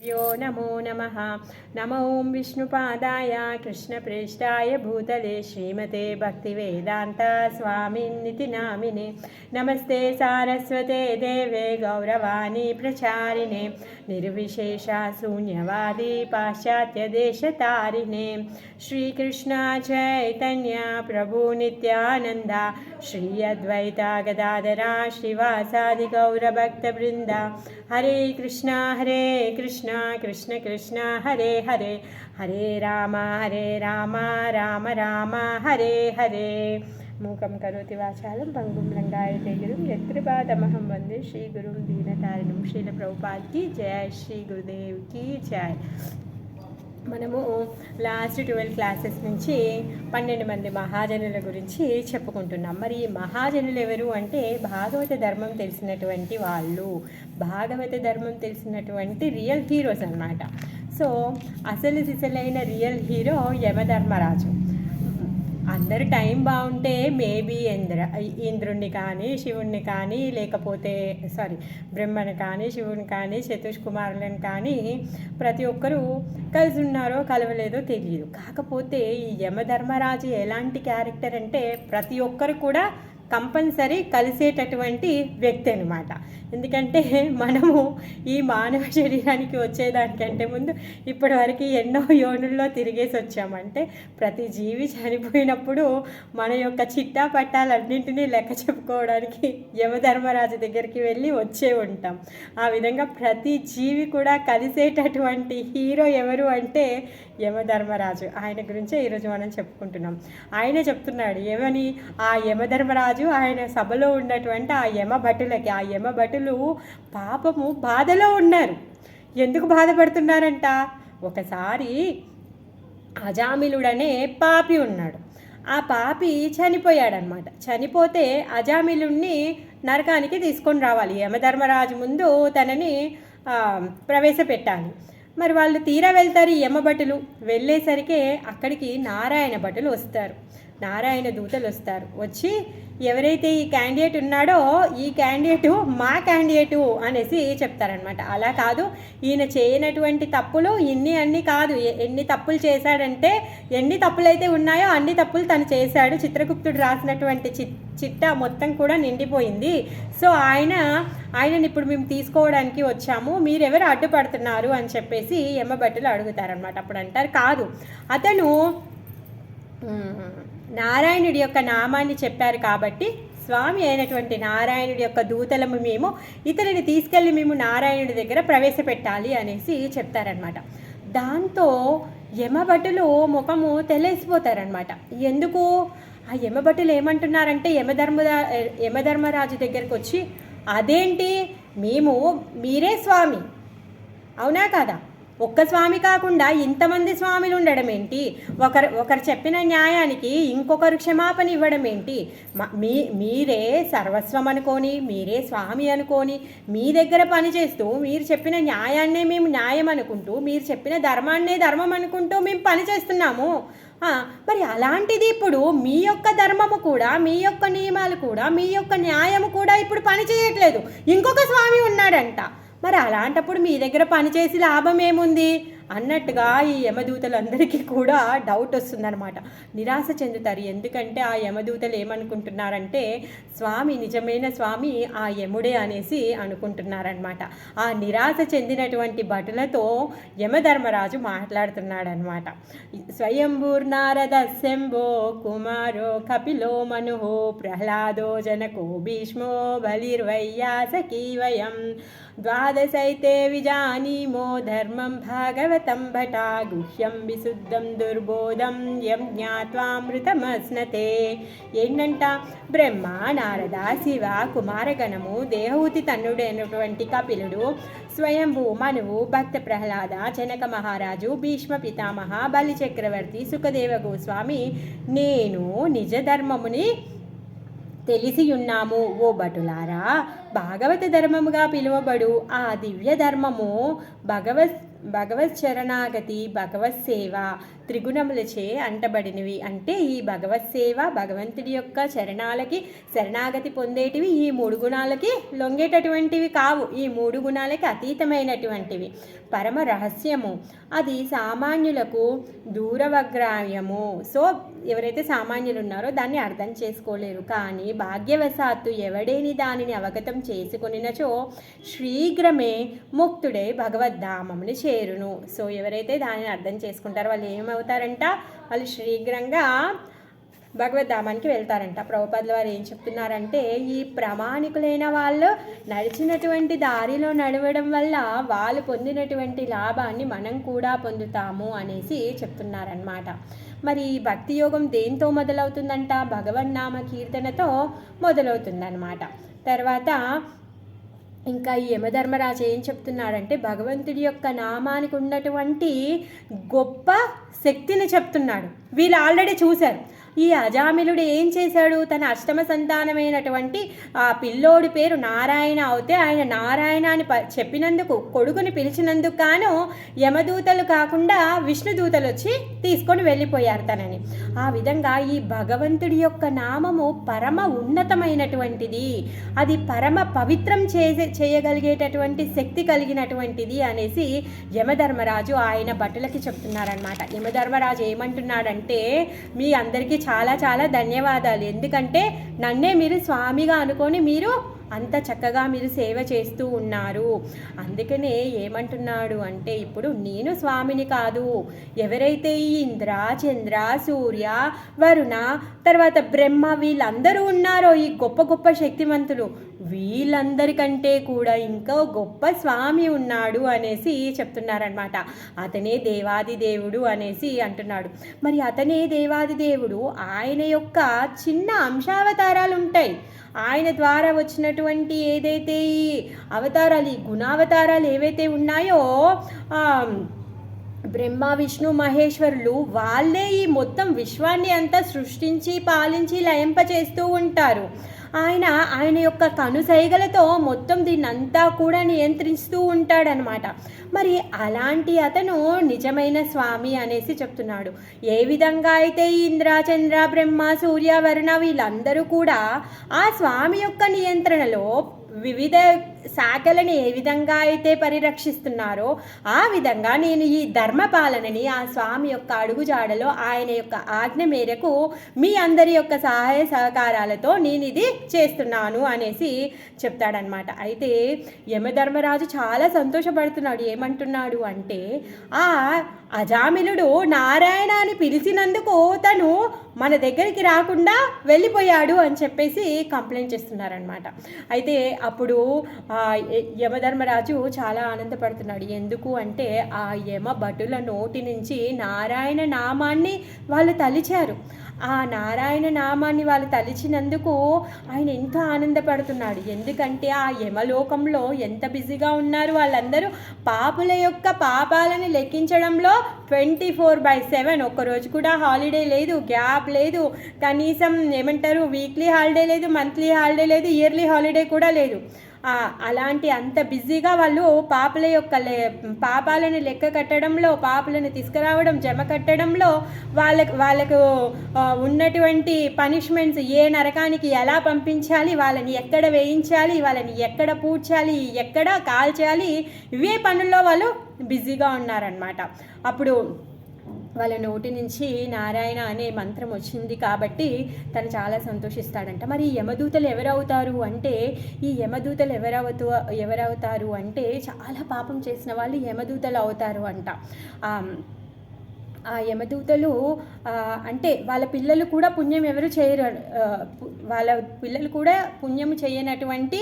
यो नमो नमः। नमो ॐ विष्णुपादाय कृष्णप्रेष्ठाय भूतले श्रीमते भक्तिवेदान्त स्वामिन्निति नामिने। नमस्ते सारस्वते देवे गौरवाणी प्रचारिणे निर्विशेषा शून्यवादी पाश्चात्यदेशतारिणे। श्रीकृष्ण चैतन्य प्रभु नित्यानन्द श्री अद्वैता गदाधरा श्रीवासादि गौरभक्तवृन्दा। हरे कृष्णा कृष्ण कृष्ण हरे हरे, हरे राम राम राम हरे हरे। मूकं करोति वाचालं पंगुं लंघयते गिरिं यत्कृपातमहं वन्दे श्रीगुरुं दीनतारिणं। శ్రీల ప్రభుపాద్ की जय, श्री गुरुदेव की जय। మనము లాస్ట్ 12 క్లాసెస్ నుంచి 12 మంది మహాజనుల గురించి చెప్పుకుంటున్నాం. మరి ఈ మహాజనులు ఎవరు అంటే భాగవత ధర్మం తెలిసినటువంటి వాళ్ళు, భాగవత ధర్మం తెలిసినటువంటి రియల్ హీరోస్ అన్నమాట. సో అసలు సిసలైన రియల్ హీరో యమధర్మరాజు. అందరు టైం బాగుంటే మేబీ ఇంద్రుణ్ణి కానీ శివుణ్ణి కానీ లేకపోతే బ్రహ్మని కానీ శివుని కానీ చతుష్కుమారులను కానీ ప్రతి ఒక్కరూ కలిసి ఉన్నారో కలవలేదో తెలియదు. కాకపోతే ఈ యమధర్మరాజు ఎలాంటి క్యారెక్టర్ అంటే ప్రతి ఒక్కరు కూడా కంపల్సరీ కలిసేటటువంటి వ్యక్తి అనమాట. ఎందుకంటే మనము ఈ మానవ శరీరానికి వచ్చేదానికంటే ముందు ఇప్పటి వరకు ఎన్నో యోనుల్లో తిరిగేసి వచ్చామంటే ప్రతి జీవి చనిపోయినప్పుడు మన యొక్క చిట్టా పట్టాలన్నింటినీ లెక్క చెప్పుకోవడానికి యమధర్మరాజు దగ్గరికి వెళ్ళి వచ్చే ఉంటాం. ఆ విధంగా ప్రతి జీవి కూడా కలిసేటటువంటి హీరో ఎవరు అంటే యమధర్మరాజు. ఆయన గురించే ఈరోజు మనం చెప్పుకుంటున్నాం. ఆయన చెప్తున్నాడు ఏమని, ఆ యమధర్మరాజు ఆయన సభలో ఉన్నటువంటి ఆ యమభటులకి, ఆ యమభటులు పాపము బాధలో ఉన్నారు. ఎందుకు బాధపడుతున్నారంట, ఒకసారి అజామిలుడనే పాపి ఉన్నాడు. ఆ పాపి చనిపోయాడనమాట. చనిపోతే అజామిలుణ్ణి నరకానికి తీసుకొని రావాలి, యమధర్మరాజు ముందు తనని ప్రవేశపెట్టాలి. మరి వాళ్ళు తీరా వెళ్తారు ఈ యమభటులు. వెళ్ళేసరికి అక్కడికి నారాయణ భటులు వస్తారు, నారాయణ దూతలు వస్తారు. వచ్చి ఎవరైతే ఈ క్యాండిడేట్ ఉన్నాడో ఈ క్యాండిడేటు మా క్యాండిడేటు అనేసి చెప్తారనమాట. అలా కాదు, ఈయన చేయనటువంటి తప్పులు అన్నీ కాదు, ఎన్ని తప్పులు చేశాడంటే ఎన్ని తప్పులైతే ఉన్నాయో అన్ని తప్పులు తను చేశాడు. చిత్రగుప్తుడు రాసినటువంటి చిట్టా మొత్తం కూడా నిండిపోయింది. సో ఆయనని ఇప్పుడు మేము తీసుకోవడానికి వచ్చాము, మీరెవరు అడ్డుపడుతున్నారు అని చెప్పేసి యమభటులు అడుగుతారనమాట. అప్పుడు అంటారు కాదు, అతను నారాయణుడి యొక్క నామాన్ని చెప్పారు కాబట్టి స్వామి అయినటువంటి నారాయణుడి యొక్క దూతలము మేము ఇతరుని తీసుకెళ్ళి మేము నారాయణుడి దగ్గర ప్రవేశపెట్టాలి అనేసి చెప్తారనమాట. దాంతో యమభటులు ముఖము తెలిసిపోతారనమాట. ఎందుకు ఆ యమభటులు ఏమంటున్నారంటే యమధర్మరాజు దగ్గరకు వచ్చి, అదేంటి మీరే స్వామి అవునా కదా, ఒక్క స్వామి కాకుండా ఇంతమంది స్వామిలు ఉండడం ఏంటి, ఒకరు చెప్పిన న్యాయానికి ఇంకొకరు క్షమాపణ ఇవ్వడం ఏంటి, మీరే సర్వస్వం అనుకొని మీరే స్వామి అనుకొని మీ దగ్గర పనిచేస్తూ మీరు చెప్పిన న్యాయాన్నే మేము న్యాయం అనుకుంటూ మీరు చెప్పిన ధర్మాన్నే ధర్మం అనుకుంటూ మేము పనిచేస్తున్నాము. మరి అలాంటిది ఇప్పుడు మీ యొక్క ధర్మము కూడా మీ యొక్క నియమాలు కూడా మీ యొక్క న్యాయము కూడా ఇప్పుడు పని చేయట్లేదు, ఇంకొక స్వామి ఉన్నాడంట. మరి అలాంటప్పుడు మీ దగ్గర పనిచేసి లాభం ఏముంది అన్నట్టుగా ఈ యమదూతలందరికీ కూడా డౌట్ వస్తుందన్నమాట. నిరాశ చెందుతారు. ఎందుకంటే ఆ యమదూతలు ఏమనుకుంటున్నారంటే స్వామి నిజమైన స్వామి ఆ యముడే అనేసి అనుకుంటున్నారనమాట. ఆ నిరాశ చెందినటువంటి భటులతో యమధర్మరాజు మాట్లాడుతున్నాడనమాట. స్వయంభూర్నారద శంభో కుమారో కపిలో మనుహో ప్రహ్లాదో జనకో భీష్మో బలిర్వయ్యాసకీ వయం ద్వాదశైతే విజానీమో ధర్మం భాగవతం భటా గుహ్యం విశుద్ధం దుర్బోధం యం జ్ఞాత్వామృతమస్నతే. ఏంటంట, బ్రహ్మ నారద శివ కుమారగణము దేహూతి తన్నుడైనటువంటి కపిలుడు స్వయంభూ మనువు భక్త ప్రహ్లాద జనక మహారాజు భీష్మ పితామహ బలి చక్రవర్తి సుఖదేవ గోస్వామి నేను నిజ ధర్మముని తెలిసియున్నాము. ఓ భటులారా, భాగవత ధర్మముగా పిలువబడు ఆ దివ్య ధర్మము భగవత్ శరణాగతి, భగవత్ సేవ, త్రిగుణములచే అంటబడినవి. అంటే ఈ భగవత్ సేవ, భగవంతుడి యొక్క చరణాలకి శరణాగతి పొందేటివి ఈ 3 గుణాలకి లొంగేటటువంటివి కావు. ఈ 3 గుణాలకి అతీతమైనటువంటివి. పరమ రహస్యము, అది సామాన్యులకు దూరవగ్రాహ్యము. సో ఎవరైతే సామాన్యులు ఉన్నారో దాన్ని అర్థం చేసుకోలేరు. కానీ భాగ్యవశాత్తు ఎవడేని దానిని అవగతం చేసుకొనినచో శీఘ్రమే ముక్తుడై భగవద్ధామముని చేరును. సో ఎవరైతే దానిని అర్థం చేసుకుంటారో వాళ్ళు ఏమవుతారంట, వాళ్ళు శీఘ్రంగా భగవద్ధామానికి వెళ్తారంట. ప్రభుపాదుల వారు ఏం చెప్తున్నారంటే, ఈ ప్రామాణికులైన వాళ్ళు నడిచినటువంటి దారిలో నడవడం వల్ల వాళ్ళు పొందినటువంటి లాభాన్ని మనం కూడా పొందుతాము అనేసి చెప్తున్నారనమాట. మరి భక్తి యోగం దేంతో మొదలవుతుందంట, భగవన్నామ కీర్తనతో మొదలవుతుందన్నమాట. తర్వాత ఇంకా ఈ యమధర్మరాజు ఏం చెప్తున్నాడంటే, భగవంతుడి యొక్క నామానికి ఉన్నటువంటి గొప్ప శక్తిని చెప్తున్నాడు. వీళ్ళు ఆల్రెడీ చూశారు. ఈ అజామిలుడు ఏం చేశాడు, తన అష్టమ సంతానమైనటువంటి ఆ పిల్లోడి పేరు నారాయణ అవుతే ఆయన నారాయణ అని చెప్పినందుకు, కొడుకుని పిలిచినందుకు గాను యమదూతలు కాకుండా విష్ణుదూతలు వచ్చి తీసుకొని వెళ్ళిపోయారు తనని. ఆ విధంగా ఈ భగవంతుడి యొక్క నామము పరమ ఉన్నతమైనటువంటిది, అది పరమ పవిత్రం చేయగలిగేటటువంటి శక్తి కలిగినటువంటిది అనేసి యమధర్మరాజు ఆయన భటులకి చెప్తున్నారనమాట. యమధర్మరాజు ఏమంటున్నాడంటే, మీ అందరికీ చాలా చాలా ధన్యవాదాలు. ఎందుకంటే నన్నే మీరు స్వామిగా అనుకొని మీరు అంత చక్కగా మీరు సేవ చేస్తూ ఉన్నారు. అందుకనే ఏమంటున్నాడు అంటే, ఇప్పుడు నేను స్వామిని కాదు, ఎవరైతే ఈ ఇంద్ర, చంద్ర, సూర్య, వరుణ, తర్వాత బ్రహ్మ వీళ్ళందరూ ఉన్నారో ఈ గొప్ప గొప్ప శక్తివంతులు, వీళ్ళందరికంటే కూడా ఇంకా గొప్ప స్వామి ఉన్నాడు అనేసి చెప్తున్నారనమాట. అతనే దేవాది దేవుడు అనేసి అంటున్నాడు. మరి అతనే దేవాది దేవుడు, ఆయన యొక్క చిన్న అంశావతారాలు ఉంటాయి. ఆయన ద్వారా వచ్చినటువంటి ఏదైతే ఈ అవతారాలు, ఈ గుణావతారాలు ఏవైతే ఉన్నాయో, బ్రహ్మ, విష్ణు, మహేశ్వరులు వాళ్ళే ఈ మొత్తం విశ్వాన్ని అంతా సృష్టించి పాలించి లయింపచేస్తూ ఉంటారు. ఆయన యొక్క కనుసైగలతో మొత్తం దీన్ని అంతా కూడా నియంత్రిస్తూ ఉంటాడనమాట. మరి అలాంటి అతను నిజమైన స్వామి అనేసి చెప్తున్నాడు. ఏ విధంగా అయితే ఇంద్ర, చంద్ర, బ్రహ్మ, సూర్య, వరుణ వీళ్ళందరూ కూడా ఆ స్వామి యొక్క నియంత్రణలో వివిధ శాఖలను ఏ విధంగా అయితే పరిరక్షిస్తున్నారో, ఆ విధంగా నేను ఈ ధర్మపాలనని ఆ స్వామి యొక్క అడుగుజాడలో ఆయన యొక్క ఆజ్ఞ మేరకు మీ అందరి యొక్క సహాయ సహకారాలతో నేను ఇది చేస్తున్నాను అనేసి చెప్తాడనమాట. అయితే యమధర్మరాజు చాలా సంతోషపడుతున్నాడు. ఏమంటున్నాడు అంటే, ఆ అజామిలుడు నారాయణ అని పిలిచినందుకు తను మన దగ్గరికి రాకుండా వెళ్ళిపోయాడు అని చెప్పేసి కంప్లైంట్ చేస్తున్నారనమాట. అయితే అప్పుడు యమధర్మరాజు చాలా ఆనందపడుతున్నాడు. ఎందుకు అంటే ఆ యమ భటుల నోటి నుంచి నారాయణ నామాన్ని వాళ్ళు తలిచారు. ఆ నారాయణ నామాన్ని వాళ్ళు తలిచినందుకు ఆయన ఎంతో ఆనందపడుతున్నాడు. ఎందుకంటే ఆ యమలోకంలో ఎంత బిజీగా ఉన్నారు వాళ్ళందరూ, పాపుల యొక్క పాపాలను లెక్కించడంలో 24/7, ఒక్కరోజు కూడా హాలిడే లేదు, గ్యాప్ లేదు, కనీసం ఏమంటారు వీక్లీ హాలిడే లేదు, మంత్లీ హాలిడే లేదు, ఇయర్లీ హాలిడే కూడా లేదు. అలాంటి అంత బిజీగా వాళ్ళు పాపల యొక్క పాపాలను లెక్క కట్టడంలో, పాపలను తీసుకురావడం, జమ కట్టడంలో వాళ్ళకు ఉన్నటువంటి పనిష్మెంట్స్, ఏ నరకానికి ఎలా పంపించాలి, వాళ్ళని ఎక్కడ వేయించాలి, వాళ్ళని ఎక్కడ పూడ్చాలి, ఎక్కడ కాల్చాలి, ఇవే పనుల్లో వాళ్ళు బిజీగా ఉన్నారనమాట. అప్పుడు వాళ్ళ నోటి నుంచి నారాయణ అనే మంత్రం వచ్చింది కాబట్టి తను చాలా సంతోషిస్తాడంట. మరి ఈ యమదూతలు ఎవరవుతారు అంటే, ఈ యమదూతలు ఎవరవుతారు అంటే చాలా పాపం చేసిన వాళ్ళు యమదూతలు అవుతారు అంట. ఆ యమదూతలు అంటే వాళ్ళ పిల్లలు కూడా పుణ్యం ఎవరు చేయరు, వాళ్ళ పిల్లలు కూడా పుణ్యం చేయనటువంటి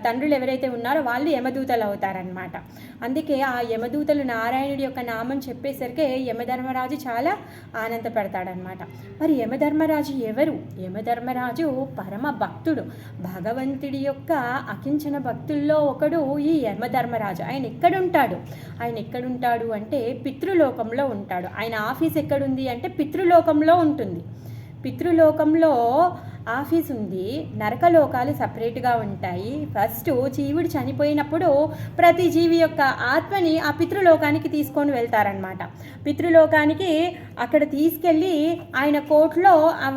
తండ్రులు ఎవరైతే ఉన్నారో వాళ్ళు యమదూతలు అవుతారనమాట. అందుకే ఆ యమదూతలు నారాయణుడి యొక్క నామం చెప్పేసరికి యమధర్మరాజు చాలా ఆనందపడతాడనమాట. మరి యమధర్మరాజు ఎవరు? యమధర్మరాజు పరమ భక్తుడు, భగవంతుడి యొక్క అకించన భక్తుల్లో ఒకడు ఈ యమధర్మరాజు. ఆయన ఎక్కడుంటాడు అంటే పితృలోకంలో ఉంటాడు. ఆయన ఆఫీస్ ఎక్కడుంది అంటే పితృలోకంలో ఉంటుంది. పితృలోకంలో ఆఫీస్ ఉంది, నరకలోకాలు సపరేట్గా ఉంటాయి. ఫస్ట్ జీవుడు చనిపోయినప్పుడు ప్రతి జీవి యొక్క ఆత్మని ఆ పితృలోకానికి తీసుకొని వెళ్తారనమాట. పితృలోకానికి అక్కడ తీసుకెళ్ళి ఆయన కోర్టులో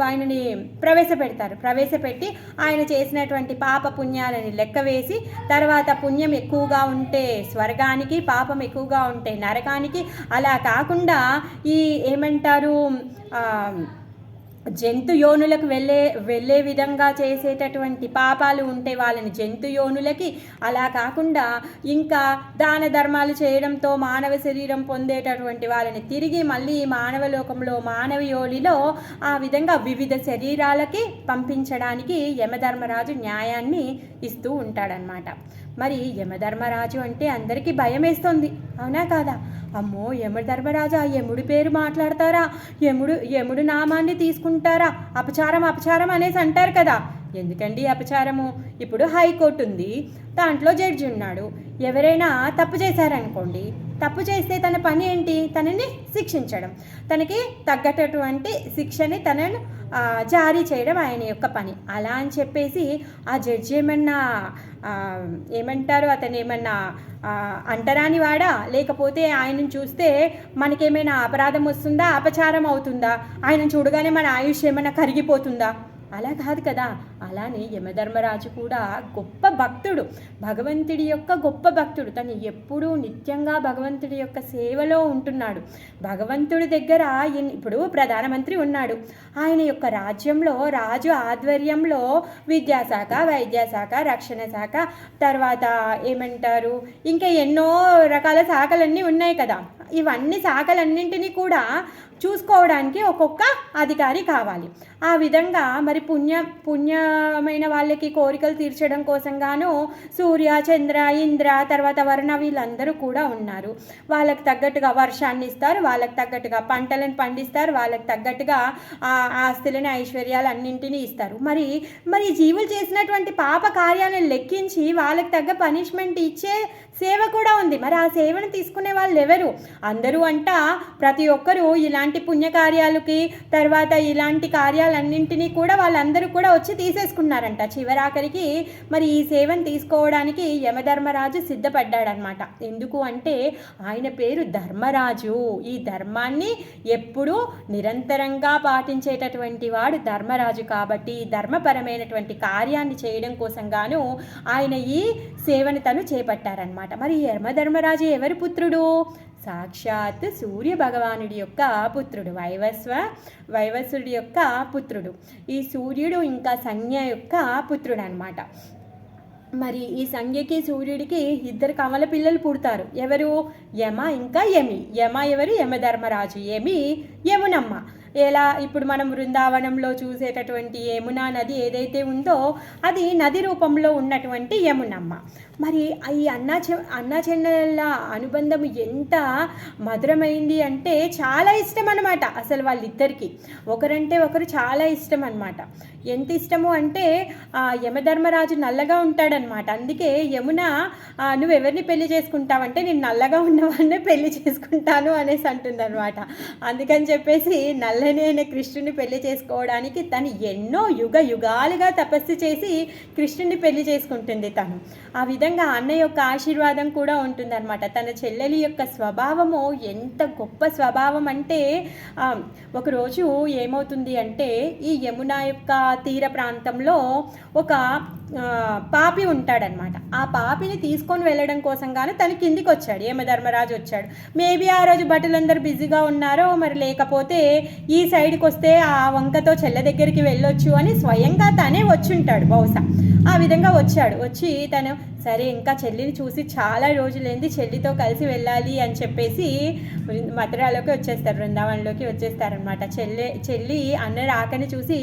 ఆయనని ప్రవేశపెట్టి ఆయన చేసినటువంటి పాప పుణ్యాలని లెక్క వేసి, తర్వాత పుణ్యం ఎక్కువగా ఉంటే స్వర్గానికి, పాపం ఎక్కువగా ఉంటే నరకానికి, అలా కాకుండా ఈ ఏమంటారు జంతు యోనులకు వెళ్ళే విధంగా చేసేటటువంటి పాపాలు ఉంటే వాళ్ళని జంతు యోనులకి, అలా కాకుండా ఇంకా దాన ధర్మాలు చేయడంతో మానవ శరీరం పొందేటటువంటి వాళ్ళని తిరిగి మళ్ళీ మానవ లోకంలో మానవ యోనిలో ఆ విధంగా వివిధ శరీరాలకి పంపించడానికి యమధర్మరాజు న్యాయాన్ని ఇస్తూ ఉంటాడనమాట. మరి యమధర్మరాజు అంటే అందరికీ భయం వేస్తుంది, అవునా కాదా? అమ్మో, యమధర్మరాజు ఆ యముడి పేరు మాట్లాడతారా, యముడు నామాన్ని తీసుకుంటారా, అపచారం అనేసి అంటారు కదా. ఎందుకండి అపచారము? ఇప్పుడు హైకోర్టు ఉంది, దాంట్లో జడ్జి ఉన్నాడు. ఎవరైనా తప్పు చేశారనుకోండి, తప్పు చేస్తే తన పని ఏంటి? తనని శిక్షించడం, తనకి తగ్గటటువంటి శిక్షని తనను జారీ చేయడం ఆయన యొక్క పని. అలా అని చెప్పేసి ఆ జడ్జి ఏమంటారు, అతను ఏమన్నా అంటరాని వాడా? లేకపోతే ఆయనను చూస్తే మనకేమైనా అపరాధం వస్తుందా, అపచారం అవుతుందా? ఆయనను చూడగానే మన ఆయుష్ ఏమైనా కరిగిపోతుందా? అలా కాదు కదా. అలానే యమధర్మరాజు కూడా గొప్ప భక్తుడు, భగవంతుడి యొక్క గొప్ప భక్తుడు. తను ఎప్పుడూ నిత్యంగా భగవంతుడి యొక్క సేవలో ఉంటున్నాడు. భగవంతుడి దగ్గర ఇప్పుడు ప్రధానమంత్రి ఉన్నాడు, ఆయన యొక్క రాజ్యంలో రాజు ఆధ్వర్యంలో విద్యాశాఖ, వైద్యశాఖ, రక్షణ శాఖ, తర్వాత ఏమంటారు ఇంకా ఎన్నో రకాల శాఖలన్నీ ఉన్నాయి కదా. ఇవన్నీ శాఖలన్నింటినీ కూడా చూసుకోవడానికి ఒక్కొక్క అధికారి కావాలి. ఆ విధంగా మరి పుణ్యమైన వాళ్ళకి కోరికలు తీర్చడం కోసం గాను సూర్య, చంద్ర, ఇంద్ర, తర్వాత వరుణ వీళ్ళందరూ కూడా ఉన్నారు. వాళ్ళకి తగ్గట్టుగా వర్షాన్ని ఇస్తారు, వాళ్ళకి తగ్గట్టుగా పంటలను పండిస్తారు, వాళ్ళకి తగ్గట్టుగా ఆస్తులని, ఐశ్వర్యాలు అన్నింటినీ ఇస్తారు. మరి జీవులు చేసినటువంటి పాప కార్యాలను లెక్కించి వాళ్ళకి తగ్గ పనిష్మెంట్ ఇచ్చే సేవ కూడా ఉంది. మరి ఆ సేవను తీసుకునే వాళ్ళు ఎవరు? అందరూ ప్రతి ఒక్కరూ ఇలాంటి పుణ్యకార్యాలకి, తర్వాత ఇలాంటి కార్యాలన్నింటినీ కూడా వాళ్ళందరూ కూడా వచ్చి తీసేసుకున్నారంట. చివరాఖరికి మరి ఈ సేవను తీసుకోవడానికి యమధర్మరాజు సిద్ధపడ్డాడనమాట. ఎందుకు అంటే ఆయన పేరు ధర్మరాజు. ఈ ధర్మాన్ని ఎప్పుడూ నిరంతరంగా పాటించేటటువంటి వాడు ధర్మరాజు. కాబట్టి ధర్మపరమైనటువంటి కార్యాన్ని చేయడం కోసం గాను ఆయన ఈ సేవను తను చేపట్టారనమాట. మరి యమధర్మరాజు ఎవరి పుత్రుడు? సాక్షాత్ సూర్య భగవానుడి యొక్క పుత్రుడు, వైవస్వుడి యొక్క పుత్రుడు. ఈ సూర్యుడు ఇంకా సంజ్ఞ యొక్క పుత్రుడు అనమాట. మరి ఈ సంజ్ఞకి సూర్యుడికి 2 కమల పిల్లలు పుడతారు. ఎవరు? యమ ఇంకా యమి. యమ ఎవరు? యమధర్మరాజు. యమి యమునమ్మ. ఎలా ఇప్పుడు మనం బృందావనంలో చూసేటటువంటి యమునా నది ఏదైతే ఉందో అది నది రూపంలో ఉన్నటువంటి యమునమ్మ. మరి ఈ అన్నా చెల్లెళ్ళ అనుబంధం ఎంత మధురమైంది అంటే చాలా ఇష్టం అనమాట. అసలు వాళ్ళిద్దరికీ ఒకరంటే ఒకరు చాలా ఇష్టం అనమాట. ఎంత ఇష్టము అంటే యమధర్మరాజు నల్లగా ఉంటాడనమాట. అందుకే యమున నువ్వెవరిని పెళ్లి చేసుకుంటావంటే నేను నల్లగా ఉన్నవాడినే పెళ్లి చేసుకుంటాను అనేసి అంటుందన్నమాట. అందుకని చెప్పేసి నల్లని అయిన కృష్ణుని పెళ్లి చేసుకోవడానికి తను ఎన్నో యుగాలుగా తపస్సు చేసి కృష్ణుని పెళ్లి చేసుకుంటుంది తను. ఆ విధంగా అన్న యొక్క ఆశీర్వాదం కూడా ఉంటుందన్నమాట. తన చెల్లెలి యొక్క స్వభావము ఎంత గొప్ప స్వభావం అంటే ఒకరోజు ఏమవుతుంది అంటే ఈ యమున యొక్క తీర ప్రాంతంలో ఒక పాపి ఉంటాడనమాట. ఆ పాపిని తీసుకొని వెళ్ళడం కోసం గాను తను కిందికి వచ్చాడు, యమధర్మరాజు వచ్చాడు. మేబీ ఆ రోజు భటులందరూ బిజీగా ఉన్నారో మరి లేకపోతే ఈ సైడ్కి వస్తే ఆ వంకతో చెల్ల దగ్గరికి వెళ్ళొచ్చు అని స్వయంగా తనే వచ్చుంటాడు బహుశా. ఆ విధంగా వచ్చి తను సరే ఇంకా చెల్లిని చూసి చాలా రోజులైంది, చెల్లితో కలిసి వెళ్ళాలి అని చెప్పేసి మథురాలోకి వచ్చేస్తారు, బృందావనంలోకి వచ్చేస్తారనమాట. చెల్లి అన్న రాకని చూసి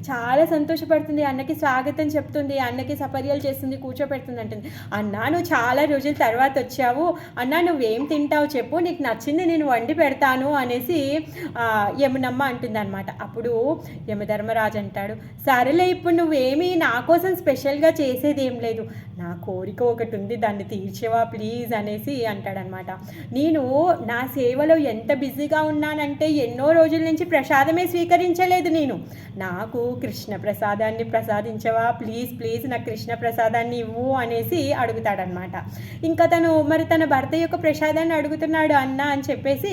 చాలా సంతోషపడుతుంది, అన్నకి స్వాగతం చెప్తుంది, అన్నకి సపర్యాలు చేస్తుంది, కూర్చోపెడుతుంది. అంటుంది, అన్న నువ్వు చాలా రోజుల తర్వాత వచ్చావు, అన్న నువ్వేం తింటావు చెప్పు, నీకు నచ్చింది నేను వండి పెడతాను అనేసి యమునమ్మ అంటుంది అనమాట. అప్పుడు యమధర్మరాజు అంటాడు, సరేలే ఇప్పుడు నువ్వేమీ నా కోసం స్పెషల్గా చేసేది ఏం లేదు, నా కోరిక కోరిక ఒకటి ఉంది, దాన్ని తీర్చేవా ప్లీజ్ అనేసి అంటాడనమాట. నేను నా సేవలో ఎంత బిజీగా ఉన్నానంటే ఎన్నో రోజుల నుంచి ప్రసాదమే స్వీకరించలేదు నేను. నాకు కృష్ణ ప్రసాదాన్ని ప్రసాదించవా ప్లీజ్ ప్లీజ్, నాకు కృష్ణ ప్రసాదాన్ని ఇవ్వు అనేసి అడుగుతాడనమాట. ఇంకా మరి తన భర్త యొక్క ప్రసాదాన్ని అడుగుతున్నాడు అన్న అని చెప్పేసి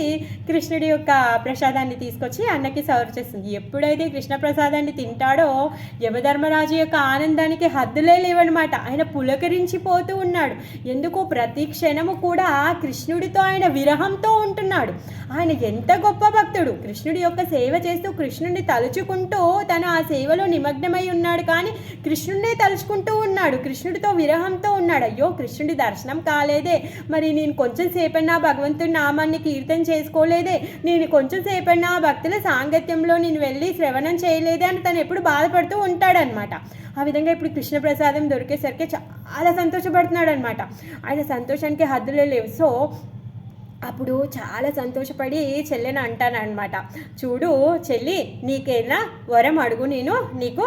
కృష్ణుడి యొక్క ప్రసాదాన్ని తీసుకొచ్చి అన్నకి సర్వ్ చేస్తుంది. ఎప్పుడైతే కృష్ణ ప్రసాదాన్ని తింటాడో యమధర్మరాజు యొక్క ఆనందానికి హద్దులే లేవనమాట. ఆయన పులకరించిపోతూ ఉన్నాడు. ఎందుకు ప్రతి క్షణము కూడా కృష్ణుడితో ఆయన విరహంతో ఉంటున్నాడు. ఆయన ఎంత గొప్ప భక్తుడు, కృష్ణుడి యొక్క సేవ చేస్తూ కృష్ణుడిని తలుచుకుంటూ తను ఆ సేవలో నిమగ్నమై ఉన్నాడు. కానీ కృష్ణుడినే తలుచుకుంటూ ఉన్నాడు, కృష్ణుడితో విరహంతో ఉన్నాడు. అయ్యో కృష్ణుడి దర్శనం కాలేదే, మరి నేను కొంచెం సేపన్నా భగవంతుడి నామాన్ని కీర్తన చేసుకోలేదే, నేను కొంచెం సేపన్నా భక్తుల సాంగత్యంలో నేను వెళ్ళి శ్రవణం చేయలేదే అని తను ఎప్పుడు బాధపడుతూ ఉంటాడనమాట. ఆ విధంగా ఇప్పుడు కృష్ణ ప్రసాదం దొరికేసరికి చాలా సంతోషపడుతున్నాడు అనమాట. ఆయన సంతోషానికి హద్దులే లేవు. సో అప్పుడు చాలా సంతోషపడి చెల్లెని అంటానన్నమాట, చూడు చెల్లి, నీకేనా వరం అడుగు, నేను నీకు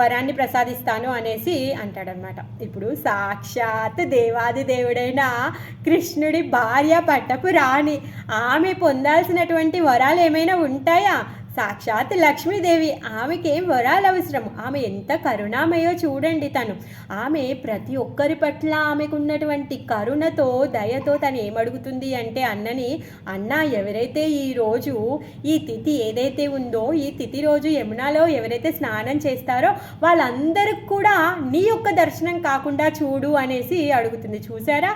వరాన్ని ప్రసాదిస్తాను అనేసి అంటాడనమాట. ఇప్పుడు సాక్షాత్ దేవాది దేవుడైన కృష్ణుడి భార్య పట్టపు రాణి, ఆమె పొందాల్సినటువంటి వరాలు ఏమైనా ఉంటాయా? సాక్షాత్ లక్ష్మీదేవి, ఆమెకేం వరాలు అవసరము? ఆమె ఎంత కరుణామయో చూడండి. తను ఆమె ప్రతి ఒక్కరి పట్ల ఆమెకున్నటువంటి కరుణతో దయతో తను ఏమడుగుతుంది అంటే అన్నని, అన్న ఎవరైతే ఈరోజు ఈ తిథి ఏదైతే ఉందో ఈ తిథి రోజు యమునాలో ఎవరైతే స్నానం చేస్తారో వాళ్ళందరికి కూడా నీ యొక్క దర్శనం కాకుండా చూడు అనేసి అడుగుతుంది. చూసారా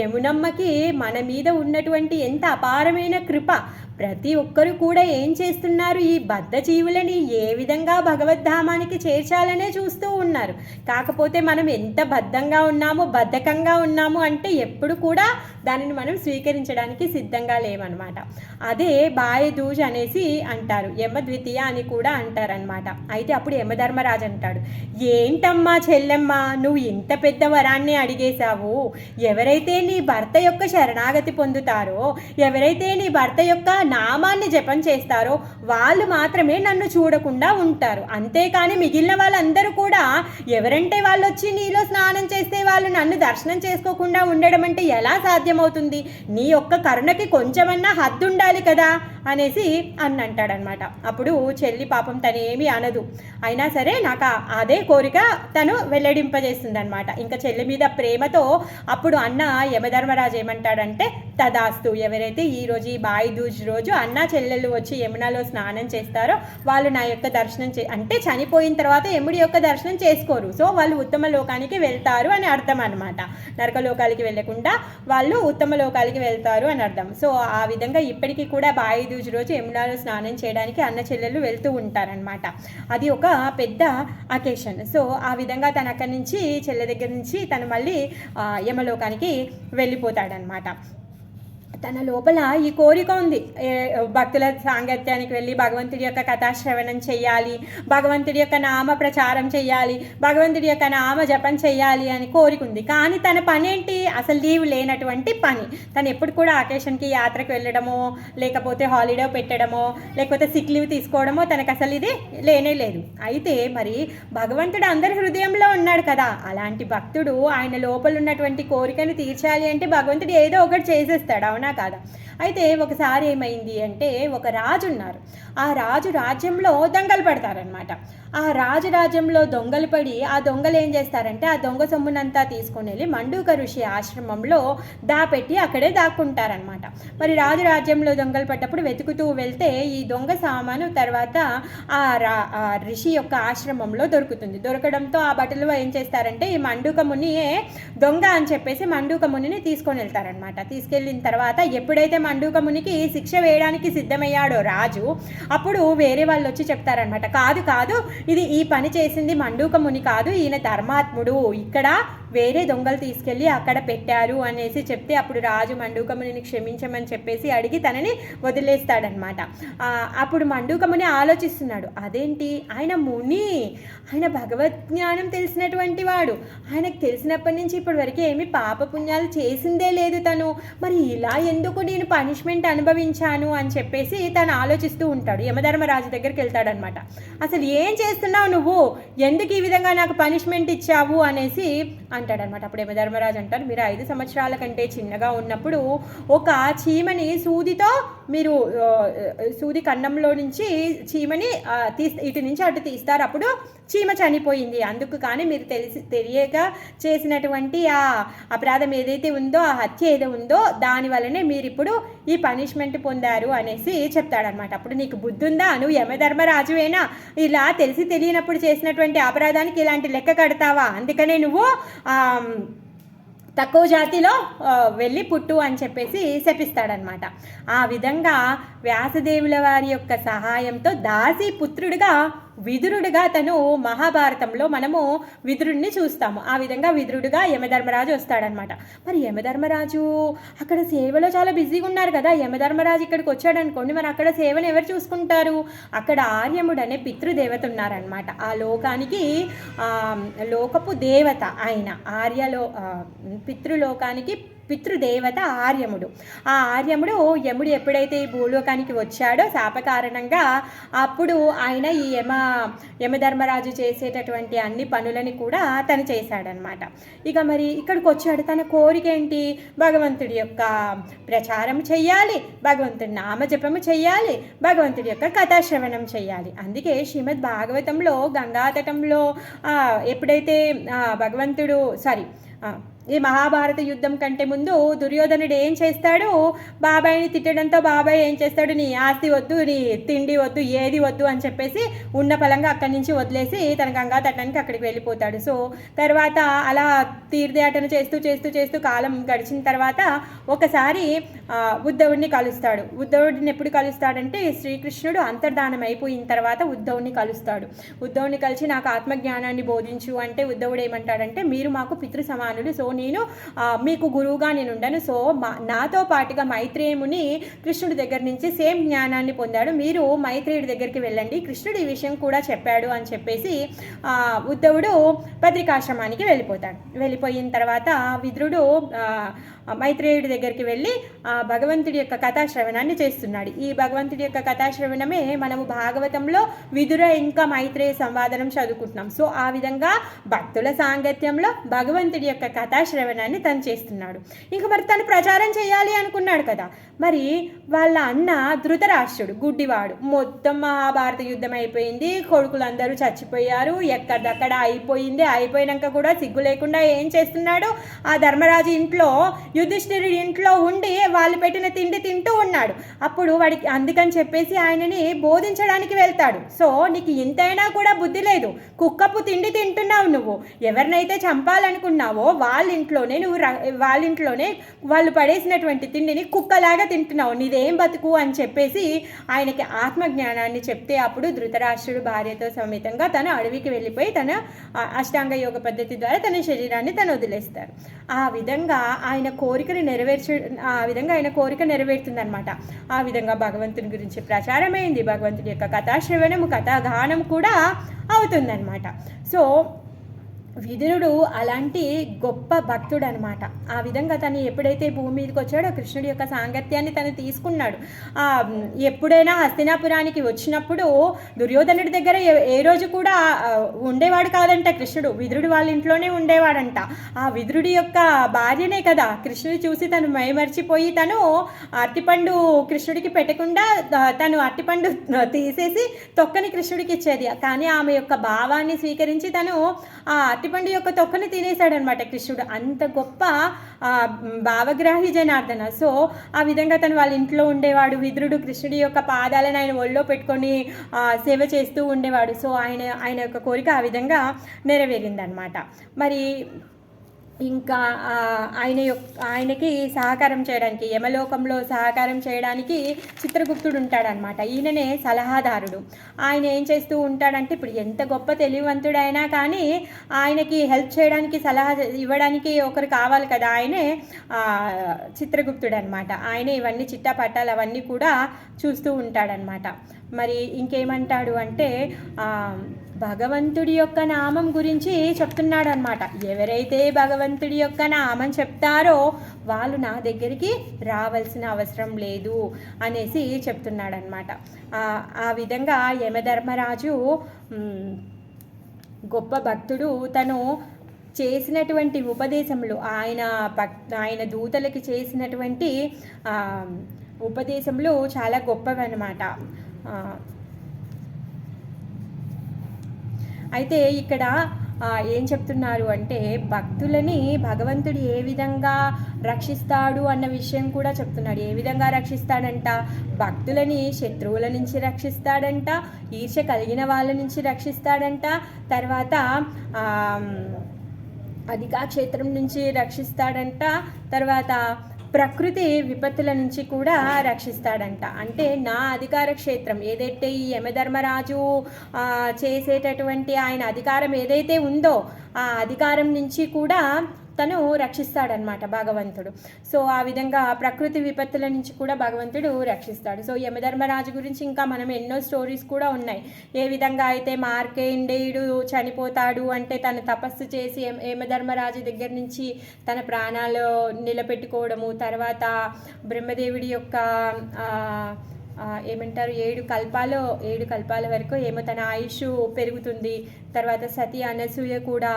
యమునమ్మకి మన మీద ఉన్నటువంటి ఎంత అపారమైన కృప. ప్రతి ఒక్కరు కూడా ఏం చేస్తున్నారు, ఈ బద్ధ జీవులని ఏ విధంగా భగవద్ధామానికి చేర్చాలనే చూస్తూ ఉన్నారు. కాకపోతే మనం ఎంత బద్ధంగా ఉన్నాము, బద్ధకంగా ఉన్నాము అంటే ఎప్పుడు కూడా దానిని మనం స్వీకరించడానికి సిద్ధంగా లేవన్నమాట. అదే బాయదూజ్ అనేసి అంటారు, యమద్వితీయ అని కూడా అంటారనమాట. అయితే అప్పుడు యమధర్మరాజు అంటాడు, ఏంటమ్మా చెల్లెమ్మ, నువ్వు ఇంత పెద్ద వరాన్ని అడిగేశావు. ఎవరైతే నీ భర్త యొక్క శరణాగతి పొందుతారో, ఎవరైతే నీ భర్త యొక్క నామాన్ని జపం చేస్తారో వాళ్ళు మాత్రమే నన్ను చూడకుండా ఉంటారు. అంతేకాని మిగిలిన వాళ్ళందరూ కూడా ఎవరంటే వాళ్ళు వచ్చి నీలో స్నానం చేస్తే వాళ్ళు నన్ను దర్శనం చేసుకోకుండా ఉండడం అంటే ఎలా సాధ్యమవుతుంది? నీ యొక్క కరుణకి కొంచెమన్నా హద్దు ఉండాలి కదా అనేసి అంటాడనమాట. అప్పుడు చెల్లి పాపం తను ఏమీ అనదు, అయినా సరే నాకు అదే కోరిక తను వెల్లడింపజేస్తుంది అనమాట. ఇంకా చెల్లి మీద ప్రేమతో అప్పుడు అన్న యమధర్మరాజు ఏమంటాడంటే, తదాస్తు, ఎవరైతే ఈరోజు ఈ బాయిదూజ్ రోజు అన్న చెల్లెళ్ళు వచ్చి యమునాలో స్నానం చేస్తారో వాళ్ళు నా యొక్క దర్శనం అంటే చనిపోయిన తర్వాత యముడి యొక్క దర్శనం చేసుకోరు, సో వాళ్ళు ఉత్తమ లోకానికి వెళ్తారు అని అర్థం అనమాట. నరకలోకాలకి వెళ్ళకుండా వాళ్ళు ఉత్తమ లోకాలకి వెళ్తారు అని అర్థం. సో ఆ విధంగా ఇప్పటికీ కూడా బాయిదూజ్ రోజు యమునాలో స్నానం చేయడానికి అన్న చెల్లెళ్ళు వెళ్తూ ఉంటారనమాట. అది ఒక పెద్ద అకేషన్. సో ఆ విధంగా తను అక్కడి నుంచి చెల్లె దగ్గర నుంచి తను మళ్ళీ యమలోకానికి వెళ్ళిపోతాడనమాట. తన లోపల ఈ కోరిక ఉంది, భక్తుల సాంగత్యానికి వెళ్ళి భగవంతుడి యొక్క కథాశ్రవణం చేయాలి, భగవంతుడి యొక్క నామ ప్రచారం చేయాలి, భగవంతుడి యొక్క నామ జపం చేయాలి అని కోరిక ఉంది. కానీ తన పని ఏంటి? అసలు లీవ్ లేనటువంటి పని. తను ఎప్పుడు కూడా అకేషన్కి యాత్రకు వెళ్ళడమో, లేకపోతే హాలిడే పెట్టడమో, లేకపోతే సిక్ లీవ్ తీసుకోవడమో తనకు అసలు ఇది లేనే లేదు. అయితే మరి భగవంతుడు అందరి హృదయంలో ఉన్నాడు కదా, అలాంటి భక్తుడు ఆయన లోపల ఉన్నటువంటి కోరికను తీర్చాలి అంటే భగవంతుడు ఏదో ఒకటి చేసేస్తాడు, అవునా కాదా? అయితే ఒకసారి ఏమైంది అంటే, ఒక రాజు ఉన్నారు. ఆ రాజు రాజ్యంలో దొంగలు పడతారనమాట. ఆ రాజు రాజ్యంలో దొంగలు పడి ఆ దొంగలు ఏం చేస్తారంటే ఆ దొంగ సొమ్మునంతా తీసుకొని వెళ్ళి మండూక ఋషి ఆశ్రమంలో దాపెట్టి అక్కడే దాక్కుంటారనమాట. మరి రాజు రాజ్యంలో దొంగలు పడ్డప్పుడు వెతుకుతూ వెళ్తే ఈ దొంగ సామాను తర్వాత ఆ ఋషి యొక్క ఆశ్రమంలో దొరుకుతుంది. దొరకడంతో ఆ బట్టలు ఏం చేస్తారంటే ఈ మండూక మునియే దొంగ అని చెప్పేసి మండూక మునిని తీసుకొని వెళ్తారనమాట. తీసుకెళ్ళిన తర్వాత ఎప్పుడైతే మండూక మునికి శిక్ష వేయడానికి సిద్ధమయ్యాడో రాజు, అప్పుడు వేరే వాళ్ళు వచ్చి చెప్తారనమాట, కాదు కాదు, ఇది ఈ పని చేసింది మండూక ముని కాదు, ఈయన ధర్మాత్ముడు, ఇక్కడ వేరే దొంగలు తీసుకెళ్ళి అక్కడ పెట్టారు అనేసి చెప్తే అప్పుడు రాజు మండూక మునిని క్షమించమని చెప్పేసి అడిగి తనని వదిలేస్తాడనమాట. అప్పుడు మండూక ముని ఆలోచిస్తున్నాడు, అదేంటి ఆయన ముని, ఆయన భగవద్జ్ఞానం తెలిసినటువంటి వాడు, ఆయనకు తెలిసినప్పటి నుంచి ఇప్పటి వరకు ఏమి పాపపుణ్యాలు చేసిందే లేదు తను, మరి ఇలా ఎందుకు నేను పనిష్మెంట్ అనుభవించాను అని చెప్పేసి తను ఆలోచిస్తూ ఉంటాడు. యమధర్మరాజు దగ్గరికి వెళ్తాడనమాట. అసలు ఏం చేస్తున్నావు నువ్వు, ఎందుకు ఈ విధంగా నాకు పనిష్మెంట్ ఇచ్చావు అనేసి అంటాడనమాట. అప్పుడు యమధర్మరాజు అంటారు, మీరు 5 సంవత్సరాల కంటే చిన్నగా ఉన్నప్పుడు ఒక చీమని సూదితో మీరు సూది కన్నంలో నుంచి చీమని ఇటు నుంచి అటు తీస్తారు, అప్పుడు చీమ చనిపోయింది. అందుకు కానీ మీరు తెలియక చేసినటువంటి ఆ అపరాధం ఏదైతే ఉందో, ఆ హత్య ఏదో ఉందో దాని వల్లనే మీరు ఇప్పుడు ఈ పనిష్మెంట్ పొందారు అనేసి చెప్తాడనమాట. అప్పుడు నీకు బుద్ధి ఉందా, నువ్వు యమధర్మరాజువేనా, ఇలా తెలియనప్పుడు చేసినటువంటి అపరాధానికి ఇలాంటి లెక్క కడతావా, అందుకనే నువ్వు తక్కువ జాతిలో వెళ్ళి పుట్టు అని చెప్పేసి శపిస్తాడనమాట. ఆ విధంగా వ్యాసదేవుల వారి యొక్క సహాయంతో దాసి పుత్రుడిగా విదురుడిగా తను మహాభారతంలో మనము విదురుడిని చూస్తాము. ఆ విధంగా విదురుడిగా యమధర్మరాజు వస్తాడనమాట. మరి యమధర్మరాజు అక్కడ సేవలో చాలా బిజీగా ఉన్నారు కదా, యమధర్మరాజు ఇక్కడికి వచ్చాడు అనుకోండి, మరి అక్కడ సేవను ఎవరు చూసుకుంటారు? అక్కడ ఆర్యముడు అనే పితృదేవత ఉన్నారనమాట. ఆ లోకానికి లోకపు దేవత ఆయన, ఆర్యలో పితృలోకానికి పితృదేవత ఆర్యముడు. ఆ ఆర్యముడు యముడు ఎప్పుడైతే ఈ భూలోకానికి వచ్చాడో శాప కారణంగా, అప్పుడు ఆయన ఈ యమధర్మరాజు చేసేటటువంటి అన్ని పనులని కూడా తను చేశాడనమాట. ఇక మరి ఇక్కడికి వచ్చాడు, తన కోరిక ఏంటి? భగవంతుడి యొక్క ప్రచారం చెయ్యాలి, భగవంతుడి నామజపము చెయ్యాలి, భగవంతుడి యొక్క కథాశ్రవణం చెయ్యాలి. అందుకే శ్రీమద్ భాగవతంలో గంగాతటంలో ఎప్పుడైతే భగవంతుడు ఈ మహాభారత యుద్ధం కంటే ముందు దుర్యోధనుడు ఏం చేస్తాడు? బాబాయిని తిట్టడంతో బాబాయ్ ఏం చేస్తాడు? నీ ఆస్తి వద్దు, నీ తిండి వద్దు, ఏది వద్దు అని చెప్పేసి ఉన్న పలంగా అక్కడి నుంచి వదిలేసి తన గంగా తటానికి అక్కడికి వెళ్ళిపోతాడు. సో తర్వాత అలా తీర్థయాటన చేస్తూ చేస్తూ చేస్తూ కాలం గడిచిన తర్వాత ఒకసారి ఉద్ధవుడిని కలుస్తాడు. ఉద్ధవుడిని ఎప్పుడు కలుస్తాడంటే శ్రీకృష్ణుడు అంతర్ధానం అయిపోయిన తర్వాత ఉద్ధవుడిని కలుస్తాడు. ఉద్ధవుడిని కలిసి నాకు ఆత్మజ్ఞానాన్ని బోధించు అంటే ఉద్ధవుడు ఏమంటాడంటే, మీరు మాకు పితృ సమానులు, సో నేను మీకు గురువుగా నేను ఉండను, సో నాతో పాటుగా మైత్రేయుని కృష్ణుడి దగ్గర నుంచి సేమ్ జ్ఞానాన్ని పొందాడు, మీరు మైత్రేయుడి దగ్గరికి వెళ్ళండి, కృష్ణుడు ఈ విషయం కూడా చెప్పాడు అని చెప్పేసి ఉద్ధవుడు బద్రికాశ్రమానికి వెళ్ళిపోతాడు. వెళ్ళిపోయిన తర్వాత విదురుడు మైత్రేయుడి దగ్గరికి వెళ్ళి భగవంతుడి యొక్క కథాశ్రవణాన్ని చేస్తున్నాడు. ఈ భగవంతుడి యొక్క కథాశ్రవణమే మనము భాగవతంలో విదుర ఇంకా మైత్రేయ సంవాదనం చదువుకుంటున్నాం. సో ఆ విధంగా భక్తుల సాంగత్యంలో భగవంతుడి యొక్క కథాశ్రవణాన్ని తను చేస్తున్నాడు. ఇంకా మరి తను ప్రచారం చేయాలి అనుకున్నాడు కదా, మరి వాళ్ళ అన్న ధృతరాష్ట్రుడు గుడ్డివాడు, మొత్తం మహాభారత యుద్ధం అయిపోయింది, కొడుకులందరూ చచ్చిపోయారు, ఎక్కడక్కడ అయిపోయింది. అయిపోయినాక కూడా సిగ్గు లేకుండా ఏం చేస్తున్నాడు? ఆ ధర్మరాజు ఇంట్లో, యుధిష్ఠిరుడి ఇంట్లో ఉండి వాళ్ళు పెట్టిన తిండి తింటూ ఉన్నాడు. అప్పుడు వాడికి అందుకని చెప్పేసి ఆయనని బోధించడానికి వెళ్తాడు. సో నీకు ఇంతైనా కూడా బుద్ధి లేదు, కుక్కపు తిండి తింటున్నావు నువ్వు, ఎవరినైతే చంపాలనుకున్నావో వాళ్ళ ఇంట్లోనే వాళ్ళు పడేసినటువంటి తిండిని కుక్కలాగా తింటున్నావు, నీదేం బతుకు అని చెప్పేసి ఆయనకి ఆత్మజ్ఞానాన్ని చెప్తే, అప్పుడు ధృతరాష్ట్రుడు భార్యతో సమేతంగా తన అడవికి వెళ్ళిపోయి తన అష్టాంగ యోగ పద్ధతి ద్వారా తన శరీరాన్ని తను వదిలేస్తారు. ఆ విధంగా ఆయన కోరిక నెరవేరుతుందనమాట. ఆ విధంగా భగవంతుని గురించి ప్రచారమైంది, భగవంతుడి యొక్క కథాశ్రవణము కథాగానం కూడా అవుతుందన్నమాట. సో విదురుడు అలాంటి గొప్ప భక్తుడు అనమాట. ఆ విధంగా తను ఎప్పుడైతే భూమి మీదకి వచ్చాడో కృష్ణుడి యొక్క సాంగత్యాన్ని తను తీసుకున్నాడు. ఎప్పుడైనా హస్తినాపురానికి వచ్చినప్పుడు దుర్యోధనుడి దగ్గర ఏ రోజు కూడా ఉండేవాడు కాదంట కృష్ణుడు, విదురుడు వాళ్ళ ఇంట్లోనే ఉండేవాడంట. ఆ విదురుడి యొక్క భార్యనే కదా కృష్ణుడు చూసి తను మైమర్చిపోయి తను అరటిపండు కృష్ణుడికి పెట్టకుండా తను అరటిపండు తీసేసి తొక్కని కృష్ణుడికి ఇచ్చేది. కానీ ఆమె యొక్క భావాన్ని స్వీకరించి తను ఆ అరటిపండు యొక్క తొక్కని తినేశాడనమాట కృష్ణుడు. అంత గొప్ప భావగ్రాహి జనార్దన. సో ఆ విధంగా తను వాళ్ళ ఇంట్లో ఉండేవాడు. విదురుడు కృష్ణుడి యొక్క పాదాలను ఆయన ఒళ్ళో పెట్టుకొని సేవ చేస్తూ ఉండేవాడు. సో ఆయన యొక్క కోరిక ఆ విధంగా నెరవేరిందనమాట. మరి ఇంకా ఆయనకి సహకారం చేయడానికి, యమలోకంలో సహకారం చేయడానికి చిత్రగుప్తుడు ఉంటాడనమాట. ఈయననే సలహాదారుడు. ఆయన ఏం చేస్తూ ఉంటాడంటే, ఇప్పుడు ఎంత గొప్ప తెలివివంతుడైనా కానీ ఆయనకి హెల్ప్ చేయడానికి, సలహా ఇవ్వడానికి ఒకరు కావాలి కదా, ఆయనే చిత్రగుప్తుడు అనమాట. ఆయనే ఇవన్నీ చిట్టాపట్టాలు అవన్నీ కూడా చూస్తూ ఉంటాడనమాట. మరి ఇంకేమంటాడు అంటే, భగవంతుడి యొక్క నామం గురించి చెప్తున్నాడు అనమాట. ఎవరైతే భగవంతుడి యొక్క నామం చెప్తారో వాళ్ళు నా దగ్గరికి రావాల్సిన అవసరం లేదు అనేసి చెప్తున్నాడు అనమాట. ఆ విధంగా యమధర్మరాజు గొప్ప భక్తుడు. తను చేసినటువంటి ఉపదేశములు ఆయన దూతలకి చేసినటువంటి ఉపదేశములు చాలా గొప్పవన్నమాట. అయితే ఇక్కడ ఏం చెప్తున్నారు అంటే భక్తులని భగవంతుడు ఏ విధంగా రక్షిస్తాడు అన్న విషయం కూడా చెప్తున్నాడు. ఏ విధంగా రక్షిస్తాడంట? భక్తులని శత్రువుల నుంచి రక్షిస్తాడంట, ఈర్ష్య కలిగిన వాళ్ళ నుంచి రక్షిస్తాడంట, తర్వాత అధికాక్షేత్రం నుంచి రక్షిస్తాడంట, తర్వాత ప్రకృతి విపత్తుల నుంచి కూడా రక్షిస్తాడంట. అంటే నా అధికార క్షేత్రం ఏదైతే ఈ యమధర్మరాజు చేసేటటువంటి ఆయన అధికారం ఏదైతే ఉందో ఆ అధికారం నుంచి కూడా తను రక్షిస్తాడనమాట భగవంతుడు. సో ఆ విధంగా ప్రకృతి విపత్తుల నుంచి కూడా భగవంతుడు రక్షిస్తాడు. సో యమధర్మరాజు గురించి ఇంకా మనం ఎన్నో స్టోరీస్ కూడా ఉన్నాయి. ఏ విధంగా అయితే మార్కండేయుడు చనిపోతాడు అంటే తను తపస్సు చేసి యమధర్మరాజు దగ్గర నుంచి తన ప్రాణాలు నిలబెట్టుకోవడము, తర్వాత బ్రహ్మదేవుడి యొక్క ఏమంటారు 7 కల్పాల వరకు ఏమో తన ఆయుష్ పెరుగుతుంది. తర్వాత సతీ అనసూయ కూడా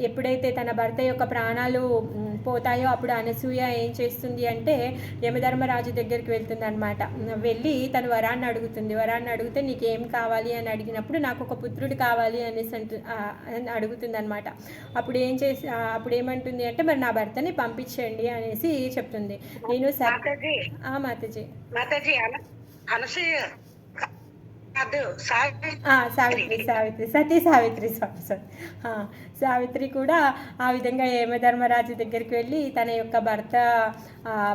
ఎప్పుడైతే తన భర్త యొక్క ప్రాణాలు పోతాయో అప్పుడు అనసూయ ఏం చేస్తుంది అంటే యమధర్మరాజు దగ్గరికి వెళ్తుంది అనమాట. వెళ్ళి తను వరాన్ని అడిగితే నీకేం కావాలి అని అడిగినప్పుడు నాకు ఒక పుత్రుడు కావాలి అనేసి అడుగుతుంది అనమాట. అప్పుడు ఏమంటుంది అంటే మరి నా భర్తని పంపించండి అనేసి చెప్తుంది. నేను మాతాజీ అనసూయ సావిత్రి సావిత్రి కూడా ఆ విధంగా యమధర్మరాజు దగ్గరికి వెళ్ళి తన యొక్క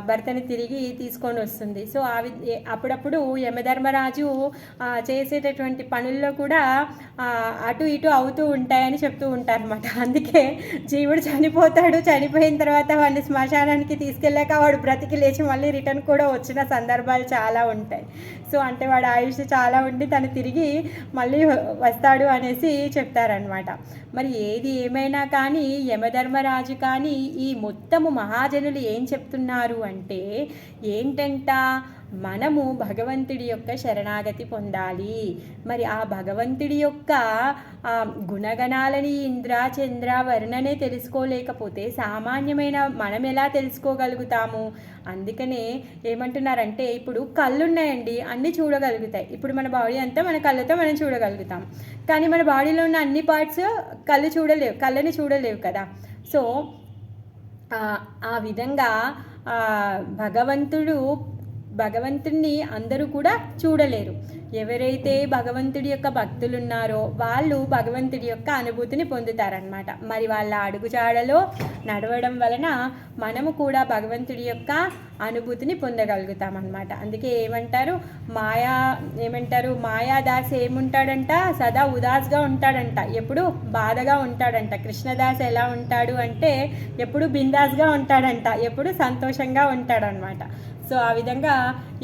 భర్తని తిరిగి తీసుకొని వస్తుంది. సో అప్పుడప్పుడు యమధర్మరాజు చేసేటటువంటి పనుల్లో కూడా అటు ఇటు అవుతూ ఉంటాయని చెప్తూ ఉంటారు అనమాట. అందుకే జీవుడు చనిపోయిన తర్వాత వాడిని శ్మశానానికి తీసుకెళ్ళాక వాడు బ్రతికి లేచి మళ్ళీ రిటర్న్ కూడా వచ్చిన సందర్భాలు చాలా ఉంటాయి. సో అంటే వాడు ఆయుష్ చాలా ఉండి తను తిరిగి మళ్ళీ వస్తాడు అనేసి చెప్తారనమాట. మరి ఏది ఏమైనా కానీ యమధర్మరాజు కానీ ఈ మొత్తము మహాజనులు ఏం చెప్తున్నారు అంటే ఏంటంట, మనము భగవంతుడి యొక్క శరణాగతి పొందాలి. మరి ఆ భగవంతుడి యొక్క గుణగణాలని ఇంద్ర చంద్ర వర్ణనే తెలుసుకోలేకపోతే సామాన్యమైన మనం ఎలా తెలుసుకోగలుగుతాము? అందుకనే ఏమంటున్నారంటే ఇప్పుడు కళ్ళున్నాయండి, అన్నీ చూడగలుగుతాయి. ఇప్పుడు మన బాడీ అంతా మన కళ్ళతో మనం చూడగలుగుతాం, కానీ మన బాడీలో ఉన్న అన్ని పార్ట్స్ కళ్ళని చూడలేవు కదా. సో ఆ విధంగా భగవంతుడిని అందరూ కూడా చూడలేరు. ఎవరైతే భగవంతుడి యొక్క భక్తులు ఉన్నారో వాళ్ళు భగవంతుడి యొక్క అనుభూతిని పొందుతారనమాట. మరి వాళ్ళ అడుగుజాడలో నడవడం వలన మనము కూడా భగవంతుడి యొక్క అనుభూతిని పొందగలుగుతామన్నమాట. అందుకే మాయాదాస్ ఏముంటాడంట, సదా ఉదాస్గా ఉంటాడంట, ఎప్పుడు బాధగా ఉంటాడంట. కృష్ణదాస్ ఎలా ఉంటాడు అంటే ఎప్పుడు బిందాస్గా ఉంటాడంట, ఎప్పుడు సంతోషంగా ఉంటాడనమాట. సో ఆ విధంగా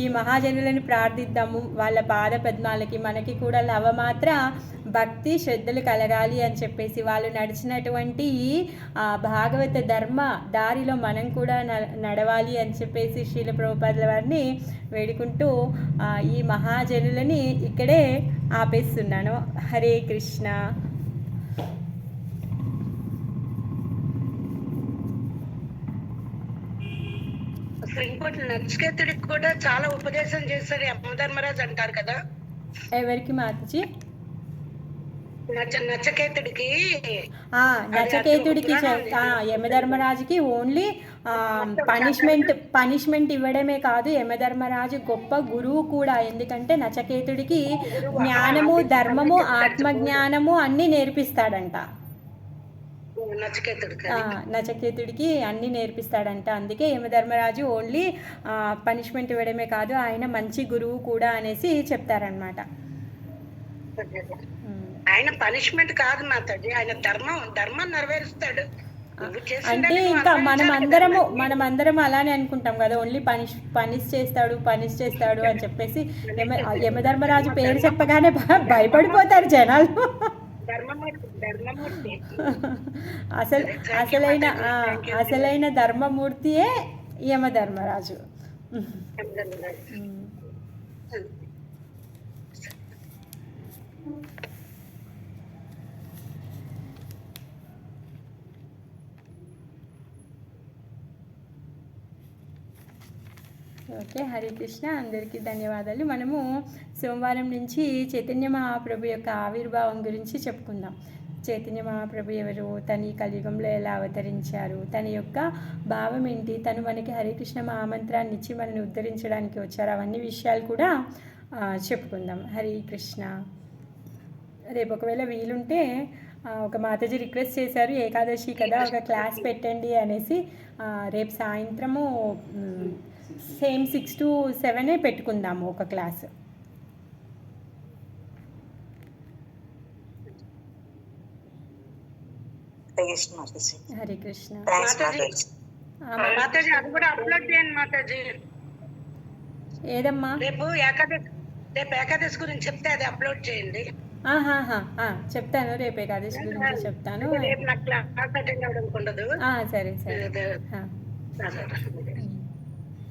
ఈ మహాజనులను ప్రార్థిద్దాము. వాళ్ళ పాద పద్మాలకి మనకి కూడా లవమాత్ర భక్తి శ్రద్ధలు కలగాలి అని చెప్పేసి వాళ్ళు నడిచినటువంటి భాగవత ధర్మ దారిలో మనం కూడా నడవాలి అని చెప్పేసి శ్రీల ప్రభుపాదుల వారిని వేడుకుంటూ ఈ మహాజనులని ఇక్కడే ఆపేస్తున్నాను. హరే కృష్ణ. ఇంకోటి నచికేతుడికి కూడా చాలా ఉపదేశం చేశారు యమధర్మరాజు అంటారు కదా. ఎవరికి మాతజీ? నచికేతుడికి యమధర్మరాజుకి ఓన్లీ పనిష్మెంట్ ఇవ్వడమే కాదు, యమధర్మరాజు గొప్ప గురువు కూడా. ఎందుకంటే నచికేతుడికి జ్ఞానము, ధర్మము, ఆత్మజ్ఞానము అన్నీ నేర్పిస్తాడంట. నచికేతుడికి అన్నీ నేర్పిస్తాడంట. అందుకే యమధర్మరాజు ఓన్లీ పనిష్మెంట్ ఇవ్వడమే కాదు, ఆయన మంచి గురువు కూడా అనేసి చెప్తారనమాట. ఆయన పనిష్మెంట్ కాదు మాతాజీ, ఆయన ధర్మం నెరవేరుస్తాడు. అంటే ఇంకా మనమందరం అలానే అనుకుంటాం కదా, ఓన్లీ పనిష్ చేస్తాడు అని చెప్పేసి. యమధర్మరాజు పేరు చెప్పగానే భయపడిపోతారు జనాలు. అసలైన ధర్మమూర్తియే యమధర్మరాజు. ఓకే, హరే కృష్ణ. అందరికీ ధన్యవాదాలు. మనము సోమవారం నుంచి చైతన్య మహాప్రభు యొక్క ఆవిర్భావం గురించి చెప్పుకుందాం. చైతన్య మహాప్రభు ఎవరు, తను ఈ కలియుగంలో ఎలా అవతరించారు, తన యొక్క భావం ఏంటి, తను మనకి హరే కృష్ణ మహామంత్రాన్ని ఇచ్చి మనల్ని ఉద్ధరించడానికి వచ్చారు, అవన్నీ విషయాలు కూడా చెప్పుకుందాం. హరే కృష్ణ. రేపు ఒకవేళ వీలుంటే ఒక మాతాజీ రిక్వెస్ట్ చేశారు, ఏకాదశి కదా ఒక క్లాస్ పెట్టండి అనేసి. రేపు సాయంత్రము సేమ్ 6 to 7 పెట్టుకుందాము ఒక క్లాస్. హరే కృష్ణ. మాతాజీ అది కూడా అప్లోడ్ చేయండి మాతాజీ. ఏదమ్మా? రేపు ఏకాదశి గురించి చెప్తే అది అప్లోడ్ చేయండి. చెప్తాను, రేపు ఏకాదశి గురించి చెప్తాను. రేపు నాకు క్లాస్ అటెండ్ అవ్వడం ఉండదు. సరే సరే.